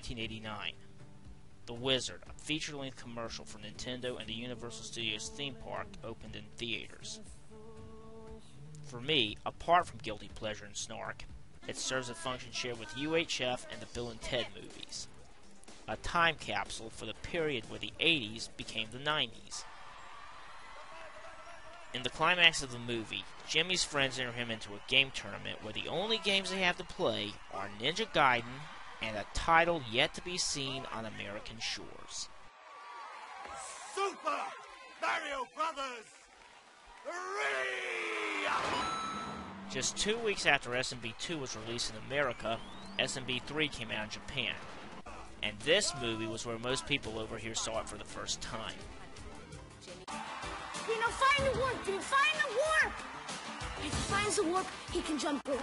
1989. The Wizard, a feature-length commercial for Nintendo and the Universal Studios theme park, opened in theaters. For me, apart from guilty pleasure and snark, it serves a function shared with UHF and the Bill and Ted movies. A time capsule for the period where the 80s became the 90s. In the climax of the movie, Jimmy's friends enter him into a game tournament where the only games they have to play are Ninja Gaiden and a title yet to be seen on American shores. Super Mario Brothers 3! Just 2 weeks after SMB 2 was released in America, SMB 3 came out in Japan. And this movie was where most people over here saw it for the first time. You know, find the warp, dude! Find the warp! If he finds the warp, he can jump through.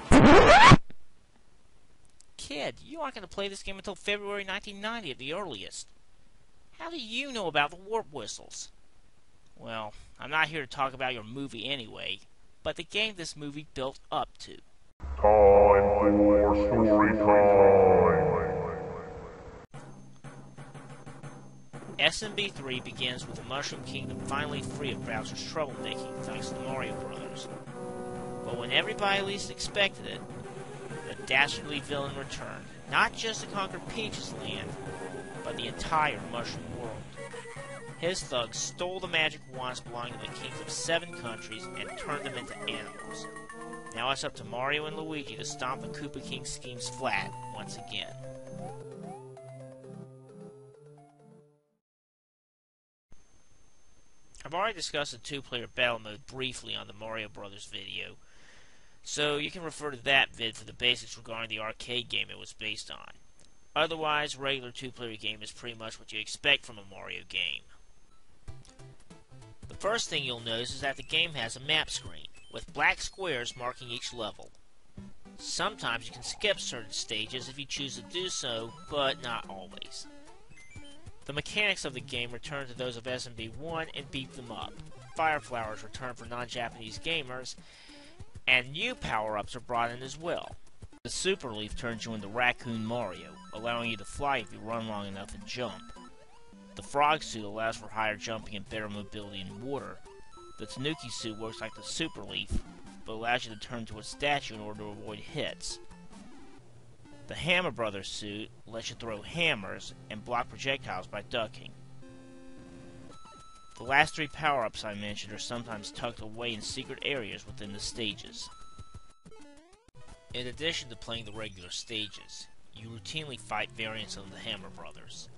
Kid, you aren't going to play this game until February 1990 at the earliest. How do you know about the warp whistles? Well, I'm not here to talk about your movie anyway, but the game this movie built up to. Time for story time. SMB3 begins with the Mushroom Kingdom finally free of Bowser's troublemaking thanks to the Mario Brothers. But when everybody least expected it, the dastardly villain returned, not just to conquer Peach's land, but the entire Mushroom world. His thugs stole the magic wands belonging to the kings of 7 countries and turned them into animals. Now it's up to Mario and Luigi to stomp the Koopa King's schemes flat once again. I've already discussed the 2-player battle mode briefly on the Mario Brothers video, so you can refer to that vid for the basics regarding the arcade game it was based on. Otherwise, regular 2-player game is pretty much what you expect from a Mario game. The first thing you'll notice is that the game has a map screen, with black squares marking each level. Sometimes you can skip certain stages if you choose to do so, but not always. The mechanics of the game return to those of SMB1 and beat them up. Fire Flowers return for non-Japanese gamers, and new power-ups are brought in as well. The Super Leaf turns you into Raccoon Mario, allowing you to fly if you run long enough and jump. The Frog Suit allows for higher jumping and better mobility in water. The Tanuki Suit works like the Super Leaf, but allows you to turn to a statue in order to avoid hits. The Hammer Brothers suit lets you throw hammers and block projectiles by ducking. The last 3 power-ups I mentioned are sometimes tucked away in secret areas within the stages. In addition to playing the regular stages, you routinely fight variants of the Hammer Brothers.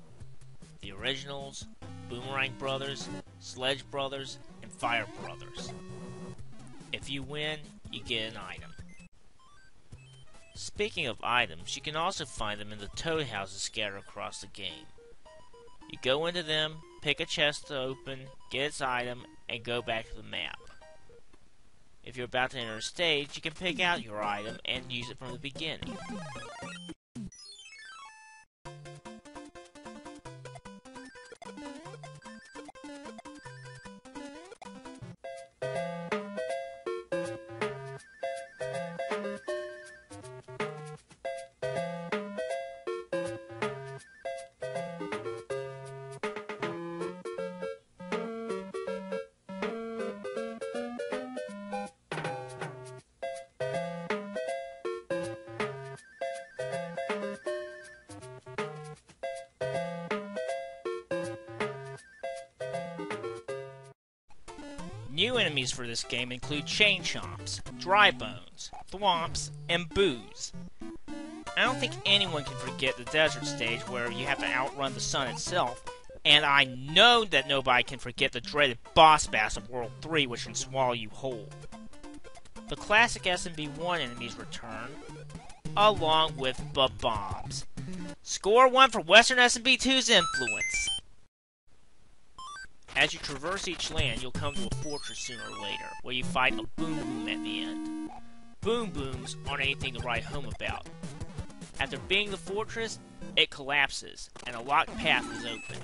The originals, Boomerang Brothers, Sledge Brothers, and Fire Brothers. If you win, you get an item. Speaking of items, you can also find them in the toad houses scattered across the game. You go into them, pick a chest to open, get its item, and go back to the map. If you're about to enter a stage, you can pick out your item and use it from the beginning. New enemies for this game include Chain Chomps, Dry Bones, Thwomps, and Boos. I don't think anyone can forget the desert stage where you have to outrun the sun itself, and I know that nobody can forget the dreaded boss bass of World 3 which can swallow you whole. The classic SMB1 enemies return, along with Bob-Bombs. Score 1 for Western SMB2's influence. As you traverse each land, you'll come to a fortress sooner or later, where you fight a Boom Boom at the end. Boom Booms aren't anything to write home about. After being the fortress, it collapses, and a locked path is open.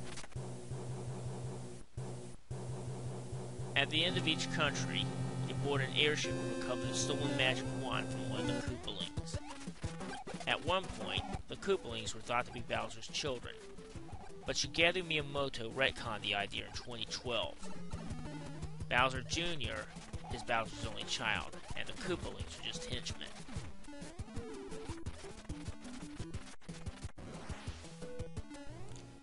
At the end of each country, you board an airship and recover the stolen magic wand from one of the Koopalings. At one point, the Koopalings were thought to be Bowser's children, but Shigeru Miyamoto retconned the idea in 2012. Bowser Jr. is Bowser's only child, and the Koopalings are just henchmen.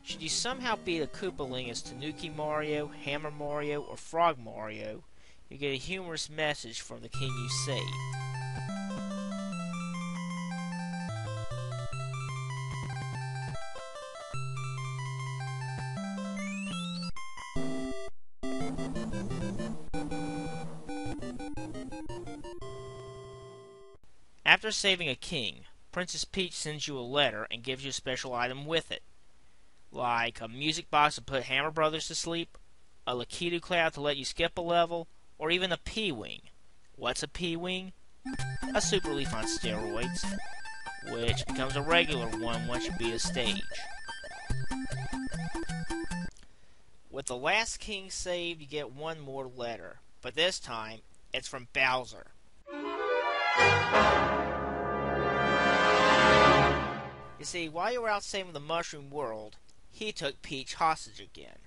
Should you somehow beat a Koopaling as Tanuki Mario, Hammer Mario, or Frog Mario, you get a humorous message from the king you save. After saving a king, Princess Peach sends you a letter and gives you a special item with it, like a music box to put Hammer Brothers to sleep, a Lakitu cloud to let you skip a level, or even a P-Wing. What's a P-Wing? A super leaf on steroids, which becomes a regular one once you beat a stage. With the last king saved, you get one more letter, but this time, it's from Bowser. You see, while you were out saving the Mushroom World, he took Peach hostage again.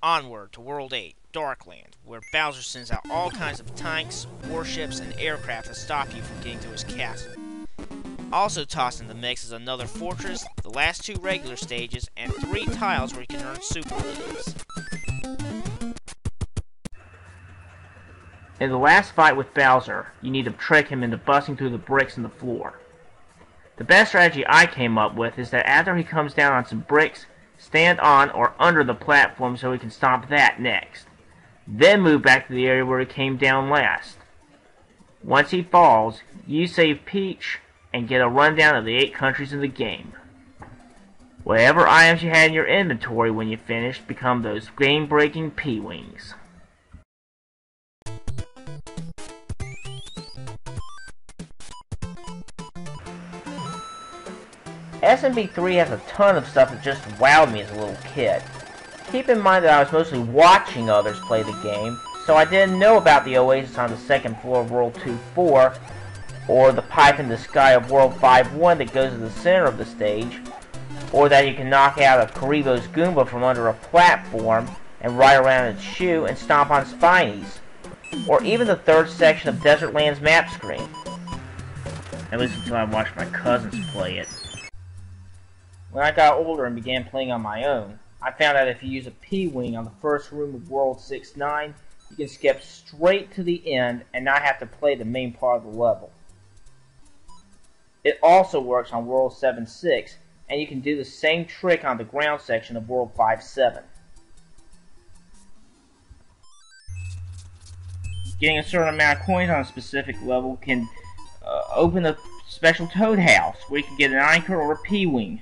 Onward to World 8, Darkland, where Bowser sends out all kinds of tanks, warships, and aircraft to stop you from getting to his castle. Also tossed in the mix is another fortress, the last 2 regular stages, and 3 tiles where you can earn super lives. In the last fight with Bowser, you need to trick him into busting through the bricks in the floor. The best strategy I came up with is that after he comes down on some bricks, stand on or under the platform so he can stomp that next. Then move back to the area where he came down last. Once he falls, you save Peach and get a rundown of the 8 countries in the game. Whatever items you had in your inventory when you finished become those game-breaking P-Wings. SMB3 has a ton of stuff that just wowed me as a little kid. Keep in mind that I was mostly watching others play the game, so I didn't know about the oasis on the second floor of World 2-4, or the pipe in the sky of World 5-1 that goes to the center of the stage, or that you can knock out a Karibo's Goomba from under a platform and ride around its shoe and stomp on Spinies, or even the third section of Desertland's map screen. At least until I watched my cousins play it. When I got older and began playing on my own, I found out if you use a P-Wing on the first room of World 6-9, you can skip straight to the end and not have to play the main part of the level. It also works on World 7-6, and you can do the same trick on the ground section of World 5-7. Getting a certain amount of coins on a specific level can open a special Toad House, where you can get an anchor or a P-Wing.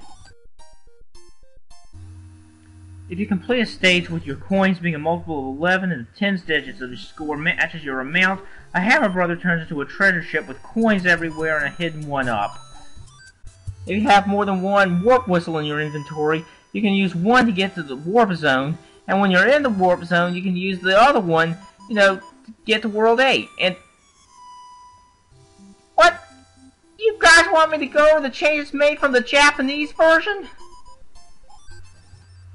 If you complete a stage with your coins being a multiple of 11 and the tens digits of the score matches your amount, a Hammer Brother turns into a treasure ship with coins everywhere and a hidden 1-up. If you have more than one Warp Whistle in your inventory, you can use one to get to the Warp Zone, and when you're in the Warp Zone, you can use the other one, to get to World 8. And... what? You guys want me to go over the changes made from the Japanese version?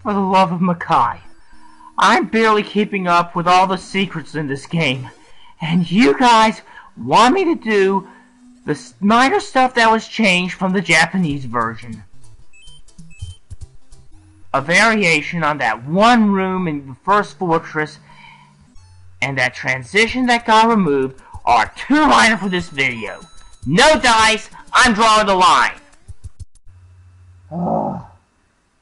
For the love of Makai, I'm barely keeping up with all the secrets in this game, and you guys want me to do the minor stuff that was changed from the Japanese version. A variation on that one room in the first fortress and that transition that got removed are 2-liner for this video. No dice, I'm drawing the line.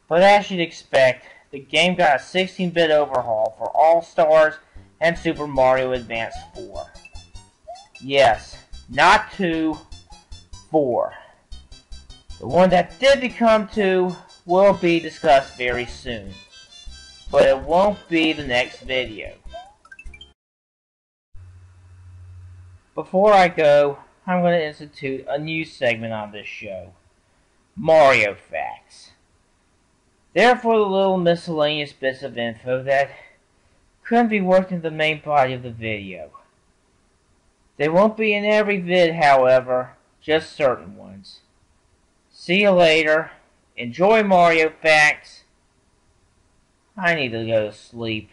But as you'd expect, the game got a 16-bit overhaul for All-Stars and Super Mario Advance 4. Yes, not 2, 4. The one that did become 2 will be discussed very soon, but it won't be the next video. Before I go, I'm going to institute a new segment on this show, Mario Facts. Therefore, the little miscellaneous bits of info that couldn't be worked into the main body of the video. They won't be in every vid, however, just certain ones. See you later. Enjoy Mario Facts. I need to go to sleep.